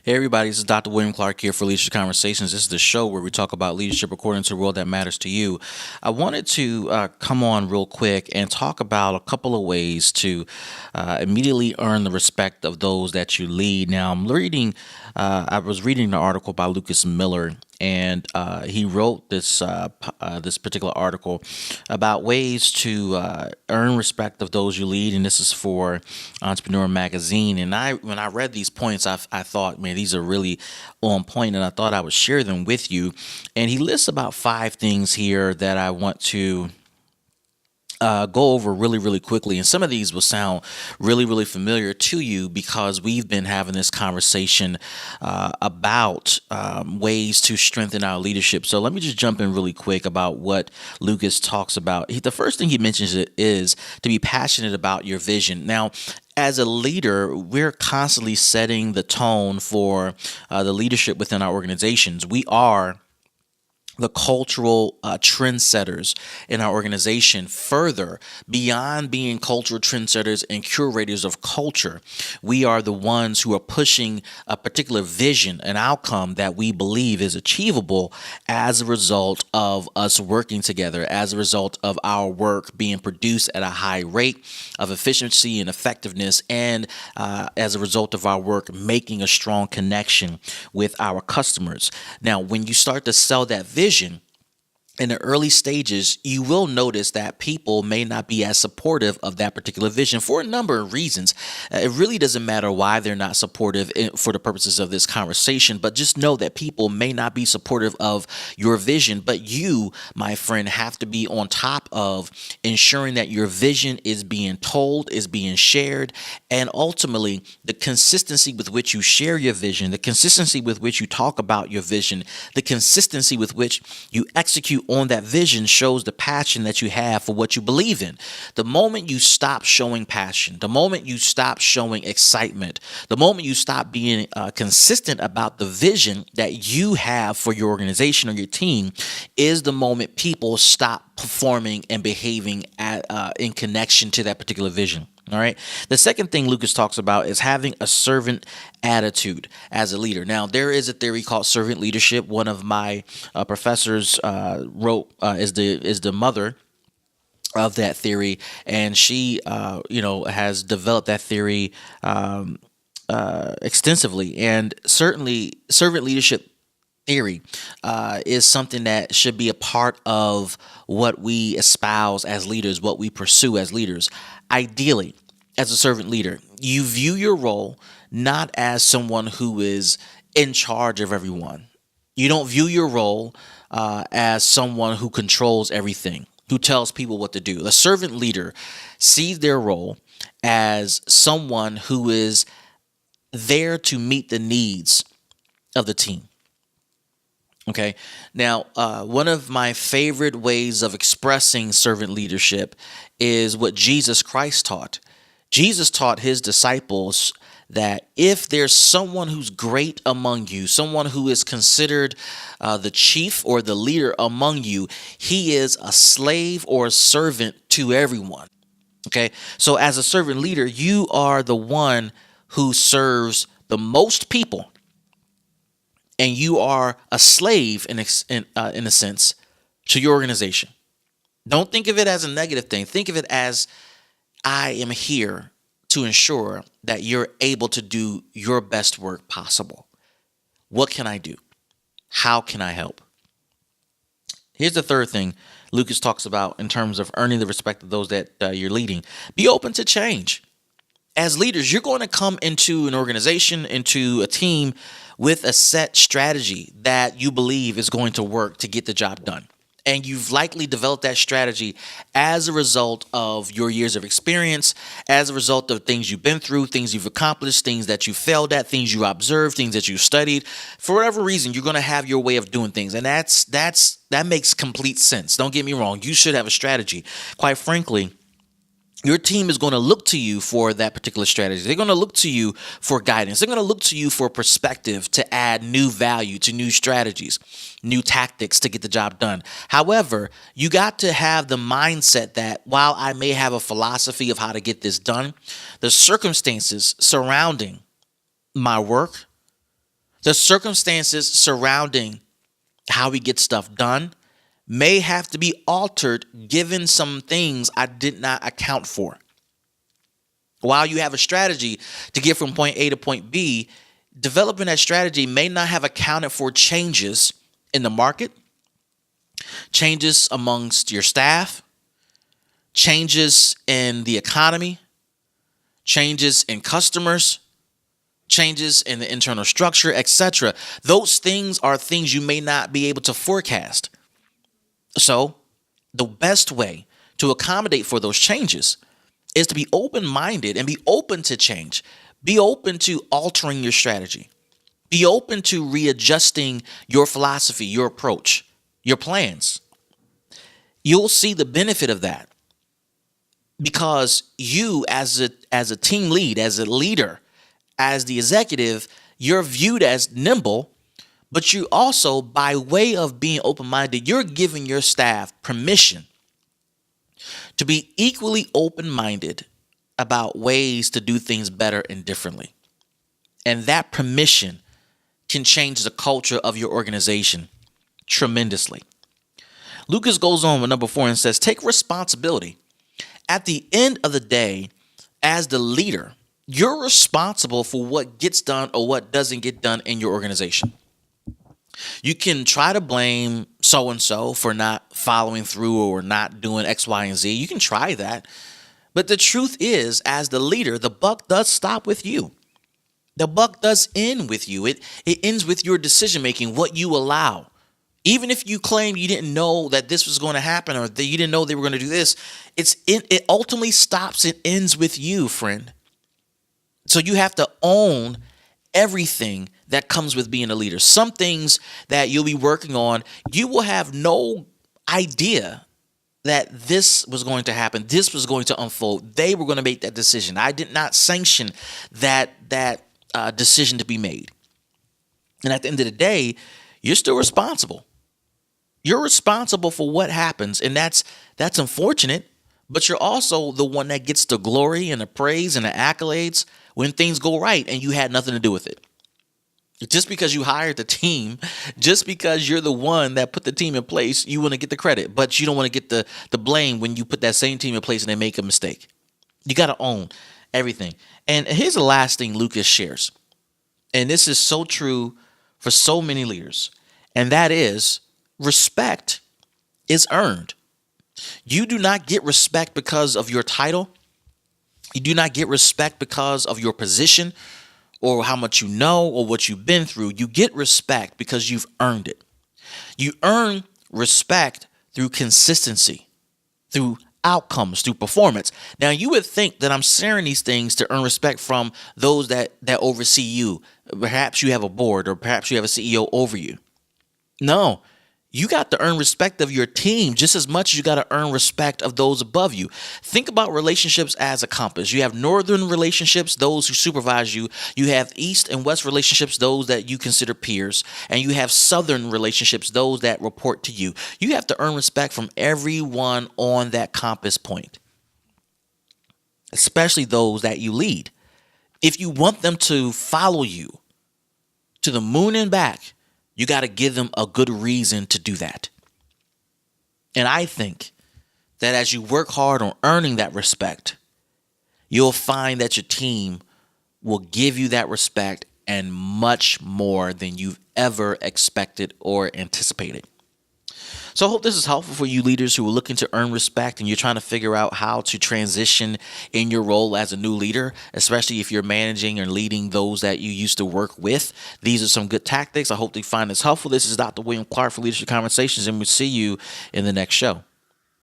Hey everybody, this is Dr. William Clark here for Leadership Conversations. This is the show where we talk about leadership according to the world that matters to you. I wanted to come on real quick and talk about a couple of ways to immediately earn the respect of those that you lead. Now, I was reading an article by Lucas Miller, and he wrote this particular article about ways to earn respect of those you lead, and this is for Entrepreneur Magazine. And when I read these points, I thought, man, these are really on point, and I thought I would share them with you. And he lists about five things here that I want to go over really, really quickly. And some of these will sound really, really familiar to you because we've been having this conversation about ways to strengthen our leadership. So let me just jump in really quick about what Lucas talks about. The first thing he mentions is to be passionate about your vision. Now, as a leader, we're constantly setting the tone for the leadership within our organizations. We are the cultural trendsetters in our organization. Further, beyond being cultural trendsetters and curators of culture, we are the ones who are pushing a particular vision, an outcome that we believe is achievable as a result of us working together, as a result of our work being produced at a high rate of efficiency and effectiveness, and as a result of our work making a strong connection with our customers. Now, when you start to sell that vision, in the early stages, you will notice that people may not be as supportive of that particular vision for a number of reasons. It really doesn't matter why they're not supportive for the purposes of this conversation, but just know that people may not be supportive of your vision. But you, my friend, have to be on top of ensuring that your vision is being told, is being shared, and ultimately the consistency with which you share your vision, the consistency with which you talk about your vision, the consistency with which you execute on that vision shows the passion that you have for what you believe in. The moment you stop showing passion, the moment you stop showing excitement, the moment you stop being consistent about the vision that you have for your organization or your team, is the moment people stop performing and behaving in connection to that particular vision. All right. The second thing Lucas talks about is having a servant attitude as a leader. Now, there is a theory called servant leadership. One of my professors wrote is the mother of that theory, and she has developed that theory extensively. And certainly, servant leadership theory is something that should be a part of what we espouse as leaders, what we pursue as leaders. Ideally, as a servant leader, you view your role not as someone who is in charge of everyone. You don't view your role as someone who controls everything, who tells people what to do. A servant leader sees their role as someone who is there to meet the needs of the team. Okay. Now, one of my favorite ways of expressing servant leadership is what Jesus Christ taught. Jesus taught his disciples that if there's someone who's great among you, someone who is considered the chief or the leader among you, he is a slave or a servant to everyone. Okay. So as a servant leader, you are the one who serves the most people, and you are a slave in a sense to your organization. Don't think of it as a negative thing. Think of it as, I am here to ensure that you're able to do your best work possible. What can I do? How can I help? Here's the third thing Lucas talks about in terms of earning the respect of those that you're leading. Be open to change. As leaders, you're going to come into an organization, into a team with a set strategy that you believe is going to work to get the job done. And you've likely developed that strategy as a result of your years of experience, as a result of things you've been through, things you've accomplished, things that you failed at, things you observed, things that you studied. For whatever reason, you're going to have your way of doing things. And that makes complete sense. Don't get me wrong. You should have a strategy. Quite frankly, your team is going to look to you for that particular strategy. They're going to look to you for guidance. They're going to look to you for perspective to add new value to new strategies, new tactics to get the job done. However, you got to have the mindset that while I may have a philosophy of how to get this done, the circumstances surrounding my work The circumstances surrounding how we get stuff done may have to be altered given some things I did not account for. While you have a strategy to get from point A to point B, developing that strategy may not have accounted for changes in the market, changes amongst your staff, changes in the economy, changes in customers, changes in the internal structure, etc. Those things are things you may not be able to forecast. So the best way to accommodate for those changes is to be open-minded and be open to change. Be open to altering your strategy. Be open to readjusting your philosophy, your approach, your plans. You'll see the benefit of that because you as a team lead, as a leader, as the executive, you're viewed as nimble, but you also, by way of being open-minded, you're giving your staff permission to be equally open-minded about ways to do things better and differently. And that permission can change the culture of your organization tremendously. Lucas goes on with number 4 and says, take responsibility. At the end of the day, as the leader, you're responsible for what gets done or what doesn't get done in your organization. You can try to blame so-and-so for not following through or not doing X, Y, and Z. You can try that. But the truth is, as the leader, the buck does stop with you. The buck does end with you. It ends with your decision-making, what you allow. Even if you claim you didn't know that this was going to happen or that you didn't know they were going to do this, it ultimately stops and ends with you, friend. So you have to own everything that comes with being a leader. Some things that you'll be working on, you will have no idea that this was going to happen. This was going to unfold. They were going to make that decision. I did not sanction that decision to be made. And at the end of the day, you're still responsible. You're responsible for what happens, and that's unfortunate, but you're also the one that gets the glory and the praise and the accolades when things go right and you had nothing to do with it. Just because you hired the team, just because you're the one that put the team in place, you want to get the credit, but you don't want to get the blame when you put that same team in place and they make a mistake. You got to own everything. And here's the last thing Lucas shares, and this is so true for so many leaders, and that is respect is earned. You do not get respect because of your title. You do not get respect because of your position or how much you know or what you've been through. You get respect because you've earned it. You earn respect through consistency, through outcomes, through performance. Now, you would think that I'm sharing these things to earn respect from those that oversee you. Perhaps you have a board or perhaps you have a CEO over you. No. You got to earn respect of your team just as much as you got to earn respect of those above you. Think about relationships as a compass. You have northern relationships, those who supervise you. You have east and west relationships, those that you consider peers. And you have southern relationships, those that report to you. You have to earn respect from everyone on that compass point, especially those that you lead. If you want them to follow you to the moon and back, you got to give them a good reason to do that. And I think that as you work hard on earning that respect, you'll find that your team will give you that respect and much more than you've ever expected or anticipated. So I hope this is helpful for you leaders who are looking to earn respect and you're trying to figure out how to transition in your role as a new leader, especially if you're managing or leading those that you used to work with. These are some good tactics. I hope you find this helpful. This is Dr. William Clark for Leadership Conversations, and we'll see you in the next show.